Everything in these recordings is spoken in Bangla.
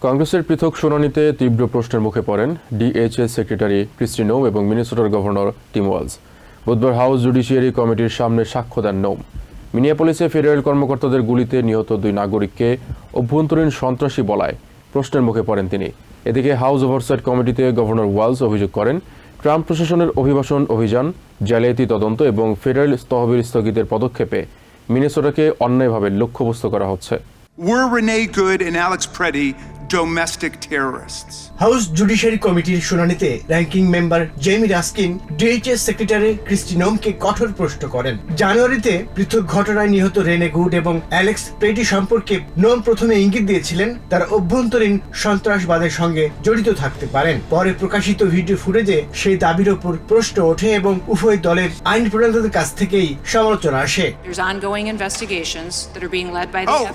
কংগ্রেসের পৃথক শুনানিতে তীব্র প্রশ্নের মুখে পড়েন ডিএইচএস সেক্রেটারি ক্রিস্টি নোম এবং মিনেসোটার গভর্নর টিম ওয়ালজ। বুধবার হাউস জুডিশিয়ারি কমিটির সামনে সাক্ষ্য দেন নোম। মিনিয়াপলিসে ফেডারেল কর্মকর্তাদের গুলিতে নিহত 2 নাগরিককে অভ্যন্তরীণ সন্ত্রাসী বলায় প্রশ্নের মুখে পড়েন তিনি। এদিকে হাউস ওভারসাইট কমিটিতে গভর্নর ওয়ালজ অভিযোগ করেন, ট্রাম্প প্রশাসনের অভিবাসন, জালিয়াতি তদন্ত এবং ফেডারেল তহবিল স্থগিতের পদক্ষেপে মিনেসোটাকে অন্যায়ভাবে লক্ষ্যবস্তু করা হচ্ছে। Were Renee Good and Alex Preddy domestic terrorists? House Judiciary কমিটির শুনানিতে ranking member Jamie Raskin DHS secretary Kristi নোমকে কঠোর প্রশ্ন করেন। জানুয়ারিতে পৃথক ঘটনায় নিহত রেনে গুড এবং অ্যালেক্স প্রেটি সম্পর্কে নোম প্রথমে ইঙ্গিত দিয়েছিলেন তারা অভ্যন্তরীণ সন্ত্রাসবাদের সঙ্গে জড়িত থাকতে পারেন। পরে প্রকাশিত ভিডিও ফুটেজে সেই দাবির ওপর প্রশ্ন ওঠে এবং উভয় দলের আইন প্রণেতাদের কাছ থেকেই সমালোচনা আসে।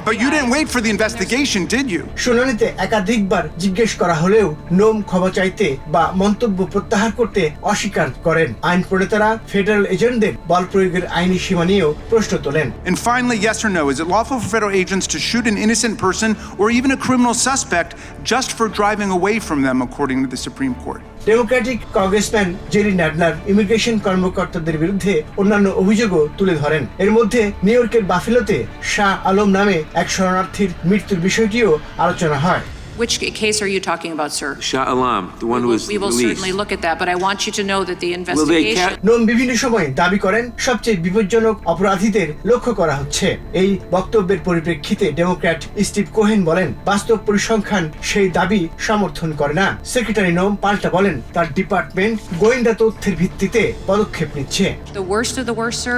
But you didn't wait for the investigation, did you? শুনানিতে একাধিকবার জিজ্ঞেস করা হলেও নোম ক্ষমা চাইতে বা মন্তব্য প্রত্যাহার করতে অস্বীকার করেন। আইন প্রণেতারা ফেডারেল এজেন্টদের বল প্রয়োগের আইনি সীমা নিয়েও প্রশ্ন তোলেন। And finally, yes or no, is it lawful for federal agents to shoot an innocent person or even a criminal suspect just for driving away from them, according to the Supreme Court? Democratic congressman Jerry Nadler immigration কর্মকর্তাদের বিরুদ্ধে অন্যান্য অভিযোগও তুলে ধরেন। এর মধ্যে নিউ ইয়র্কের বাফেলোতে শাহ আলম নামে এক শরণার্থীর মৃত্যুর বিষয়টিও আলোচনা হয়। Which case are you talking about, sir? Shah Alam, the one who was We will released. certainly look at that, but I want you to know that the investigation... নোম বিভিন্ন সময় দাবি করেন সবচেয়ে বিপজ্জনক অপরাধীদের লক্ষ্য করা হচ্ছে। এই বক্তব্যের পরিপ্রেক্ষিতে ডেমোক্র্যাট স্টিভ কোহেন বলেন, বাস্তব পরিসংখ্যান সেই দাবি সমর্থন করে না। সেক্রেটারি নোম পাল্টা বলেন তার ডিপার্টমেন্ট গোয়েন্দা তথ্যের ভিত্তিতে পদক্ষেপ নিচ্ছে। The worst of the worst, sir,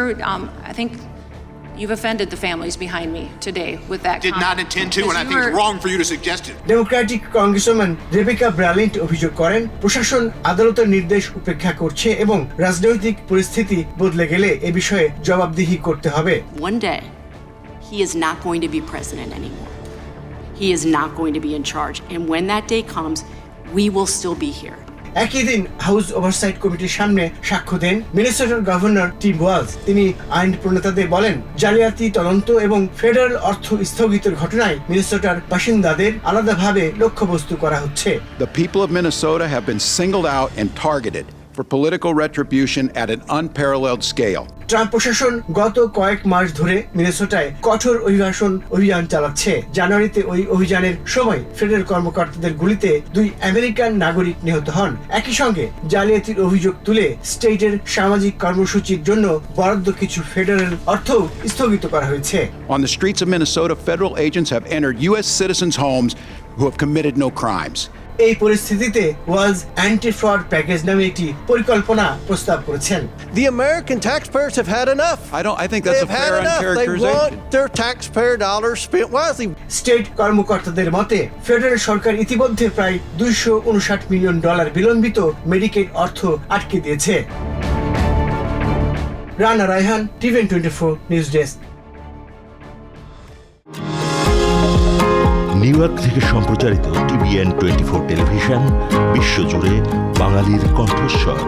I think you've offended the families behind me today with that comment. Did not intend to, and I think it's wrong for you to suggest it. Democratic congressman Rebecca Balint অভিযোগ করেন, প্রশাসন আদালতের নির্দেশ উপেক্ষা করছে এবং রাজনৈতিক পরিস্থিতি বদলে গেলে এ বিষয়ে জবাবদিহি করতে হবে। One day, he is not going to be president anymore. He is not going to be in charge. And when that day comes, we will still be here. একই দিন হাউস ওভারসাইট কমিটির সামনে সাক্ষ্য দেন মিনেসোটার গভর্নর টিম ওয়ালজ। তিনি আইন প্রণেতাদের বলেন, জালিয়াতি তদন্ত এবং ফেডারেল অর্থ স্থগিতের ঘটনায় মিনেসোটার বাসিন্দাদের আলাদাভাবে লক্ষ্যবস্তু করা হচ্ছে। The people of Minnesota have been singled out and targeted for political retribution at an unparalleled scale. Trump প্রশাসন গত কয়েক মাস ধরে মিনেসোটায় কঠোর অভিবাসন অভিযান চালাচ্ছে। জানুয়ারিতে ওই অভিযানের সময় ফেডারেল কর্মকর্তাদের গুলিতে 2 আমেরিকান নাগরিক নিহত হন। একই সঙ্গে জালিয়াতির অভিযোগ তুলে স্টেটের সামাজিক কর্মসূচির জন্য বরাদ্দ কিছু ফেডারেল অর্থ স্থগিত করা হয়েছে। On the streets of Minnesota, federal agents have entered U.S. citizens' homes who have committed no crimes. এই পরিস্থিতিতে ওয়ালজ অ্যান্টি ফ্রড প্যাকেজ নামে একটি পরিকল্পনা প্রস্তাব করেছেন। The American taxpayers have had enough. I think that's a fair characterization. They want their taxpayer dollars spent wisely. State কর্মকর্তাদের মতে ফেডারেল সরকার ইতিমধ্যে প্রায় $259 মিলিয়ন বিলম্বিত মেডিকেড অর্থ আটকে দিয়েছে। Rana Raihan, TVN 24 news desk. New York থেকে সম্প্রচারিত টিভিএন 24 টেলিভিশন বিশ্বজুড়ে বাঙালির কণ্ঠস্বর।